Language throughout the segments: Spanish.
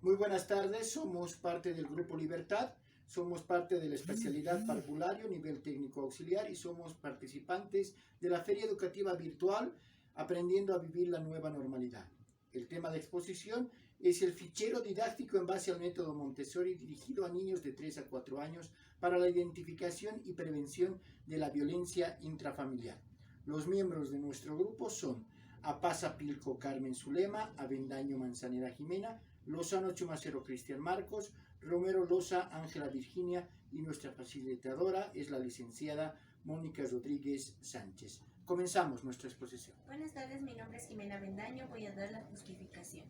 Muy buenas tardes, somos parte del Grupo Libertad, somos parte de la especialidad parvulario, nivel técnico auxiliar y somos participantes de la Feria Educativa Virtual Aprendiendo a Vivir la Nueva Normalidad. El tema de exposición es el fichero didáctico en base al método Montessori dirigido a niños de 3 a 4 años para la identificación y prevención de la violencia intrafamiliar. Los miembros de nuestro grupo son Apasa Pilco Carmen Zulema, Avendaño Manzanera Jimena, Lozano Chumacero Cristian Marcos, Romero Loza Ángela Virginia y nuestra facilitadora es la licenciada Mónica Rodríguez Sánchez. Comenzamos nuestra exposición. Buenas tardes, mi nombre es Jimena Avendaño, voy a dar la justificación.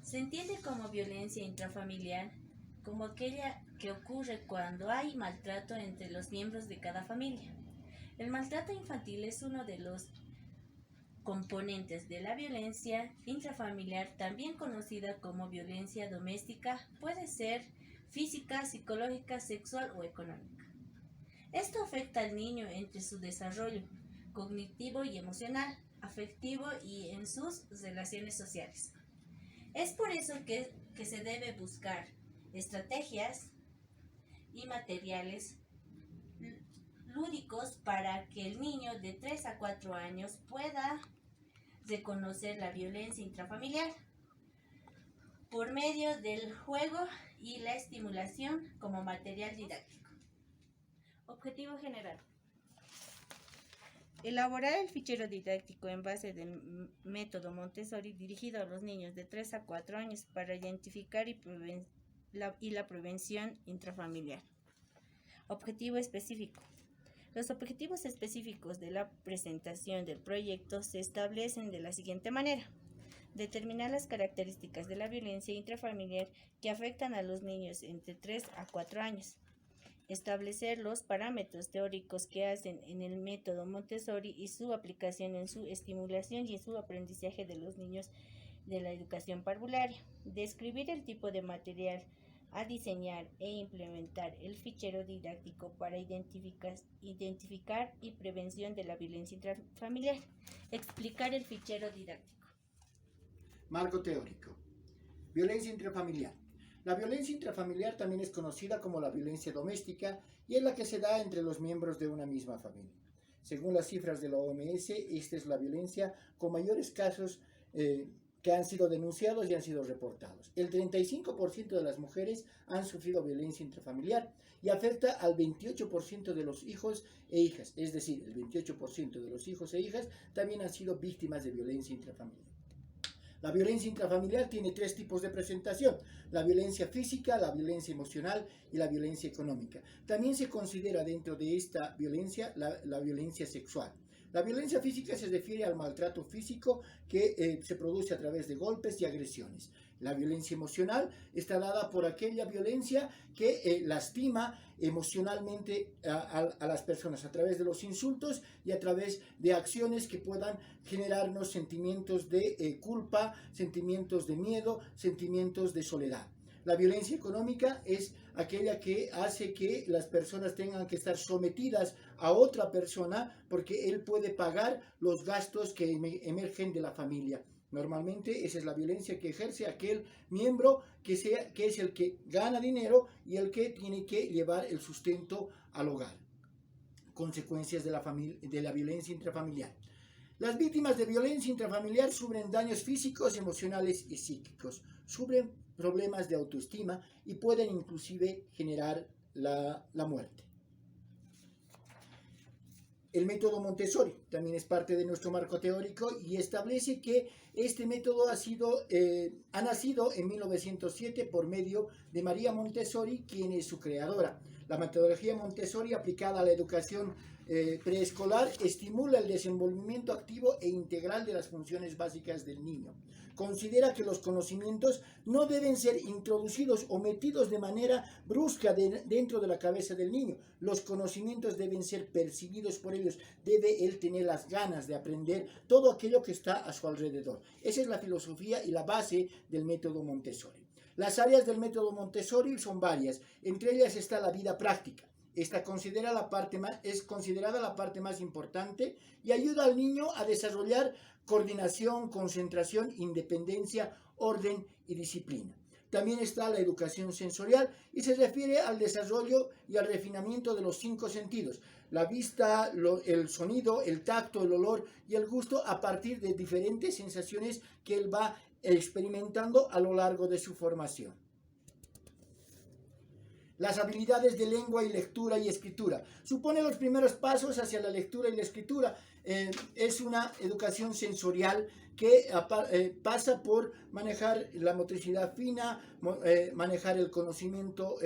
Se entiende como violencia intrafamiliar como aquella que ocurre cuando hay maltrato entre los miembros de cada familia. El maltrato infantil es uno de los componentes de la violencia intrafamiliar, también conocida como violencia doméstica, puede ser física, psicológica, sexual o económica. Esto afecta al niño entre su desarrollo cognitivo y emocional, afectivo y en sus relaciones sociales. Es por eso que se debe buscar estrategias y materiales lúdicos para que el niño de 3 a 4 años pueda reconocer la violencia intrafamiliar por medio del juego y la estimulación como material didáctico. Objetivo general: elaborar el fichero didáctico en base del método Montessori dirigido a los niños de 3 a 4 años para identificar la prevención intrafamiliar. Objetivo específico: los objetivos específicos de la presentación del proyecto se establecen de la siguiente manera: determinar las características de la violencia intrafamiliar que afectan a los niños entre 3 a 4 años, establecer los parámetros teóricos que hacen en el método Montessori y su aplicación en su estimulación y en su aprendizaje de los niños de la educación parvularia, describir el tipo de material a diseñar e implementar el fichero didáctico para identificar y prevención de la violencia intrafamiliar, explicar el fichero didáctico. Marco teórico. Violencia intrafamiliar. La violencia intrafamiliar también es conocida como la violencia doméstica y es la que se da entre los miembros de una misma familia. Según las cifras de la OMS, esta es la violencia con mayores casos que han sido denunciados y han sido reportados. El 35% de las mujeres han sufrido violencia intrafamiliar y afecta al 28% de los hijos e hijas, es decir, el 28% de los hijos e hijas también han sido víctimas de violencia intrafamiliar. La violencia intrafamiliar tiene 3 tipos de presentación: la violencia física, la violencia emocional y la violencia económica. También se considera dentro de esta violencia la violencia sexual. La violencia física se refiere al maltrato físico que se produce a través de golpes y agresiones. La violencia emocional está dada por aquella violencia que lastima emocionalmente a las personas a través de los insultos y a través de acciones que puedan generarnos sentimientos de culpa, sentimientos de miedo, sentimientos de soledad. La violencia económica es aquella que hace que las personas tengan que estar sometidas a otra persona porque él puede pagar los gastos que emergen de la familia. Normalmente esa es la violencia que ejerce aquel miembro que es el que gana dinero y el que tiene que llevar el sustento al hogar. Consecuencias de la violencia intrafamiliar. Las víctimas de violencia intrafamiliar sufren daños físicos, emocionales y psíquicos, sufren problemas de autoestima y pueden inclusive generar la muerte. El método Montessori también es parte de nuestro marco teórico y establece que este método ha nacido en 1907 por medio de María Montessori, quien es su creadora. La metodología Montessori aplicada a la educación preescolar estimula el desenvolvimiento activo e integral de las funciones básicas del niño. Considera que los conocimientos no deben ser introducidos o metidos de manera brusca dentro de la cabeza del niño. Los conocimientos deben ser percibidos por ellos. Debe él tener las ganas de aprender todo aquello que está a su alrededor. Esa es la filosofía y la base del método Montessori. Las áreas del método Montessori son varias. Entre ellas está la vida práctica. Esta es considerada la parte más importante y ayuda al niño a desarrollar coordinación, concentración, independencia, orden y disciplina. También está la educación sensorial y se refiere al desarrollo y al refinamiento de los 5 sentidos: la vista, el sonido, el tacto, el olor y el gusto, a partir de diferentes sensaciones que él va experimentando a lo largo de su formación. Las habilidades de lengua y lectura y escritura. Supone los primeros pasos hacia la lectura y la escritura. Es una educación sensorial que pasa por manejar la motricidad fina, manejar el conocimiento,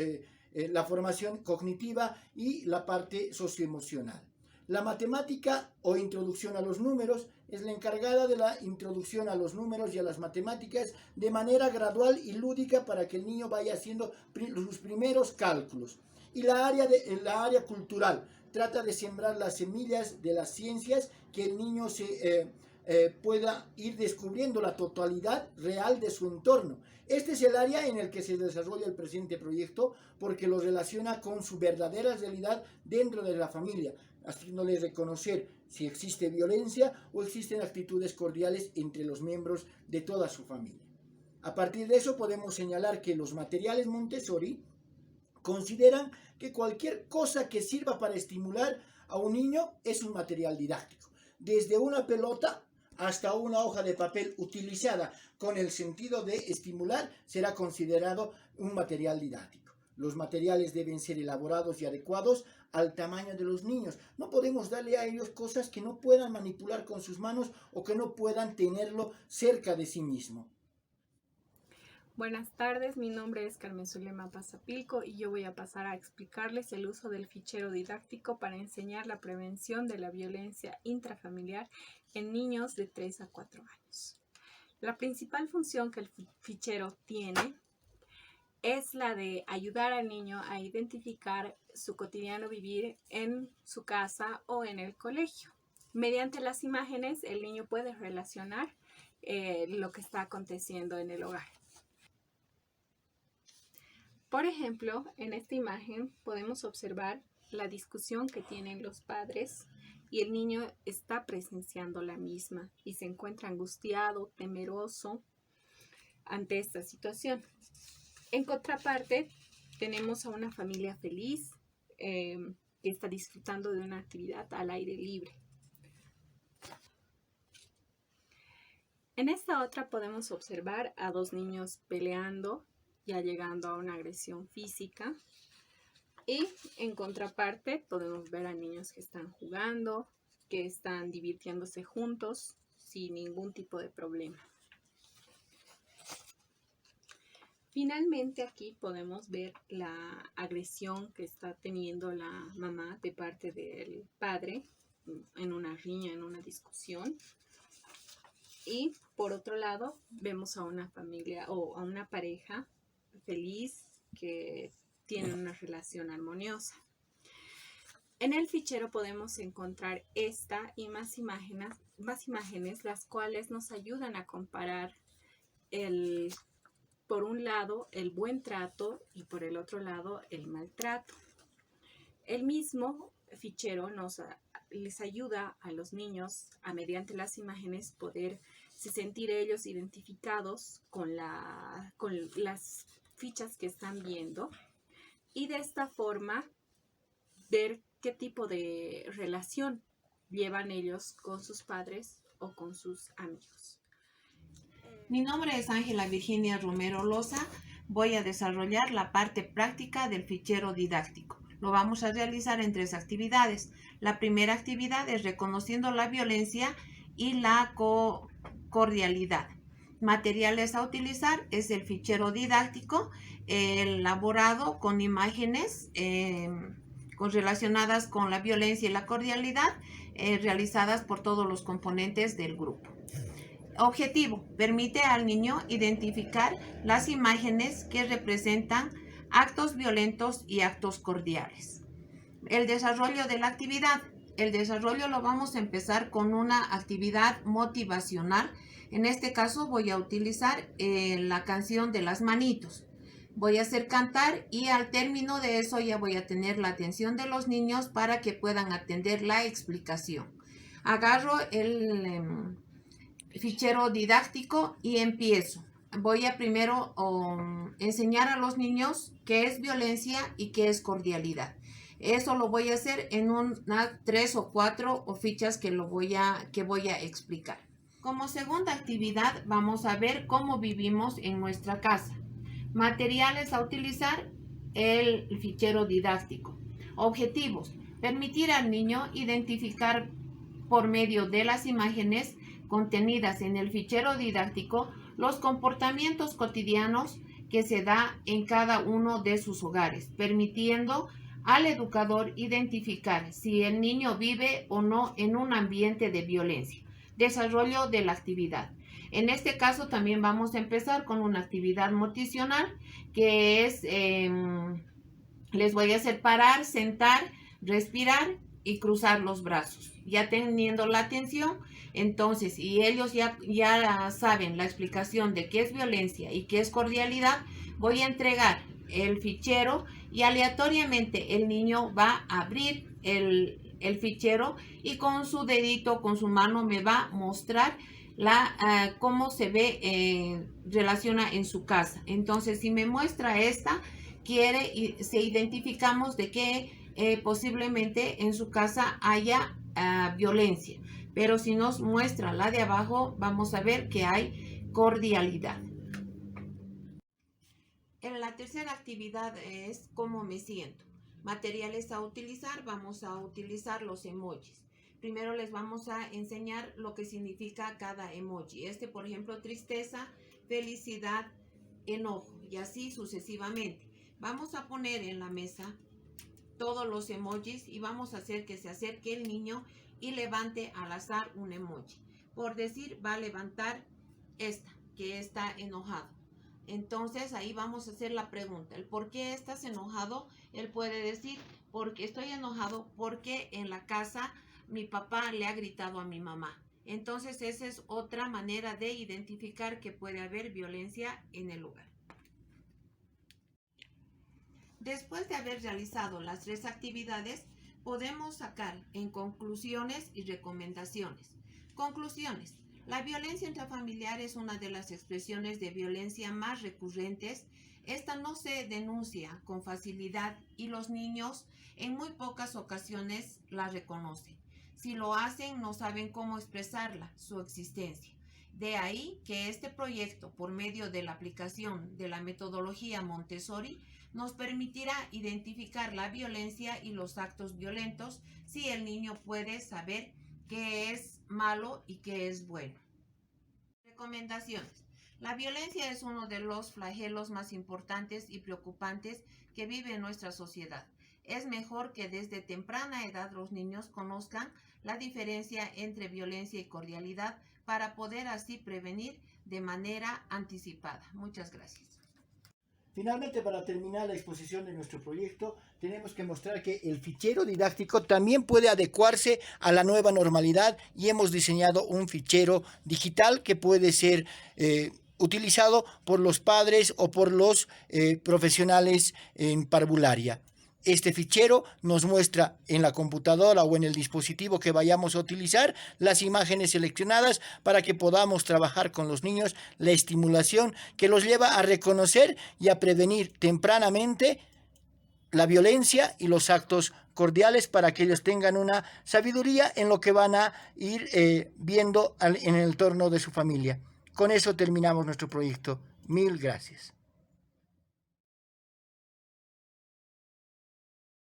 la formación cognitiva y la parte socioemocional. La matemática o introducción a los números es la encargada de la introducción a los números y a las matemáticas de manera gradual y lúdica para que el niño vaya haciendo sus primeros cálculos. Y la área cultural trata de sembrar las semillas de las ciencias, que el niño pueda ir descubriendo la totalidad real de su entorno. Este es el área en el que se desarrolla el presente proyecto, porque lo relaciona con su verdadera realidad dentro de la familia, haciéndole reconocer si existe violencia o existen actitudes cordiales entre los miembros de toda su familia. A partir de eso podemos señalar que los materiales Montessori consideran que cualquier cosa que sirva para estimular a un niño es un material didáctico. Desde una pelota hasta una hoja de papel utilizada con el sentido de estimular será considerado un material didáctico. Los materiales deben ser elaborados y adecuados al tamaño de los niños. No podemos darle a ellos cosas que no puedan manipular con sus manos o que no puedan tenerlo cerca de sí mismo. Buenas tardes, mi nombre es Carmen Zulema Pasapilco y yo voy a pasar a explicarles el uso del fichero didáctico para enseñar la prevención de la violencia intrafamiliar en niños de 3 a 4 años. La principal función que el fichero tiene es la de ayudar al niño a identificar su cotidiano vivir en su casa o en el colegio. Mediante las imágenes, el niño puede relacionar lo que está aconteciendo en el hogar. Por ejemplo, en esta imagen podemos observar la discusión que tienen los padres y el niño está presenciando la misma y se encuentra angustiado, temeroso ante esta situación. En contraparte, tenemos a una familia feliz que está disfrutando de una actividad al aire libre. En esta otra podemos observar a 2 niños peleando, ya llegando a una agresión física. Y en contraparte podemos ver a niños que están jugando, que están divirtiéndose juntos sin ningún tipo de problema. Finalmente aquí podemos ver la agresión que está teniendo la mamá de parte del padre en una riña, en una discusión. Y por otro lado vemos a una familia o a una pareja feliz que tienen una relación armoniosa. En el fichero podemos encontrar esta y más imágenes, las cuales nos ayudan a comparar por un lado el buen trato y por el otro lado el maltrato. El mismo fichero les ayuda a los niños a, mediante las imágenes, poder sentir ellos identificados con las fichas que están viendo y de esta forma ver qué tipo de relación llevan ellos con sus padres o con sus amigos. Mi nombre es Ángela Virginia Romero Loza. Voy a desarrollar la parte práctica del fichero didáctico. Lo vamos a realizar en 3 actividades. La primera actividad es reconociendo la violencia y la cordialidad. Materiales a utilizar es el fichero didáctico elaborado con imágenes relacionadas con la violencia y la cordialidad realizadas por todos los componentes del grupo. Objetivo: permite al niño identificar las imágenes que representan actos violentos y actos cordiales. El desarrollo de la actividad. El desarrollo lo vamos a empezar con una actividad motivacional. En este caso voy a utilizar la canción de las manitos. Voy a hacer cantar y al término de eso ya voy a tener la atención de los niños para que puedan atender la explicación. Agarro el fichero didáctico y empiezo. voy a primero enseñar a los niños qué es violencia y qué es cordialidad. Eso lo voy a hacer en unas 3 o 4 fichas que voy a explicar. Como segunda actividad vamos a ver cómo vivimos en nuestra casa. Materiales a utilizar, el fichero didáctico. Objetivos: permitir al niño identificar por medio de las imágenes contenidas en el fichero didáctico los comportamientos cotidianos que se da en cada uno de sus hogares, permitiendo al educador identificar si el niño vive o no en un ambiente de violencia. Desarrollo de la actividad. En este caso también vamos a empezar con una actividad moticional que es, les voy a hacer parar, sentar, respirar y cruzar los brazos. Ya teniendo la atención, entonces, y ellos ya saben la explicación de qué es violencia y qué es cordialidad, voy a entregar el fichero y aleatoriamente el niño va a abrir el fichero y con su dedito, con su mano me va a mostrar cómo se ve, relaciona en su casa. Entonces, si me muestra esta, se identificamos de que posiblemente en su casa haya violencia. Pero si nos muestra la de abajo, vamos a ver que hay cordialidad. En la tercera actividad es cómo me siento. Materiales a utilizar, vamos a utilizar los emojis. Primero les vamos a enseñar lo que significa cada emoji. Por ejemplo, tristeza, felicidad, enojo y así sucesivamente. Vamos a poner en la mesa todos los emojis y vamos a hacer que se acerque el niño y levante al azar un emoji. Por decir, va a levantar que está enojado. Entonces ahí vamos a hacer la pregunta, el por qué estás enojado. Él puede decir, porque estoy enojado porque en la casa mi papá le ha gritado a mi mamá. Entonces esa es otra manera de identificar que puede haber violencia en el hogar. Después de haber realizado las 3 actividades, podemos sacar en conclusiones y recomendaciones. Conclusiones. La violencia intrafamiliar es una de las expresiones de violencia más recurrentes. Esta no se denuncia con facilidad y los niños en muy pocas ocasiones la reconocen. Si lo hacen, no saben cómo expresarla, su existencia. De ahí que este proyecto, por medio de la aplicación de la metodología Montessori, nos permitirá identificar la violencia y los actos violentos si el niño puede saber qué es malo y qué es bueno. Recomendaciones. La violencia es uno de los flagelos más importantes y preocupantes que vive nuestra sociedad. Es mejor que desde temprana edad los niños conozcan la diferencia entre violencia y cordialidad para poder así prevenir de manera anticipada. Muchas gracias. Finalmente, para terminar la exposición de nuestro proyecto, tenemos que mostrar que el fichero didáctico también puede adecuarse a la nueva normalidad y hemos diseñado un fichero digital que puede ser utilizado por los padres o por los profesionales en parvularia. Este fichero nos muestra en la computadora o en el dispositivo que vayamos a utilizar las imágenes seleccionadas para que podamos trabajar con los niños la estimulación que los lleva a reconocer y a prevenir tempranamente la violencia y los actos cordiales para que ellos tengan una sabiduría en lo que van a ir viendo en el entorno de su familia. Con eso terminamos nuestro proyecto. Mil gracias.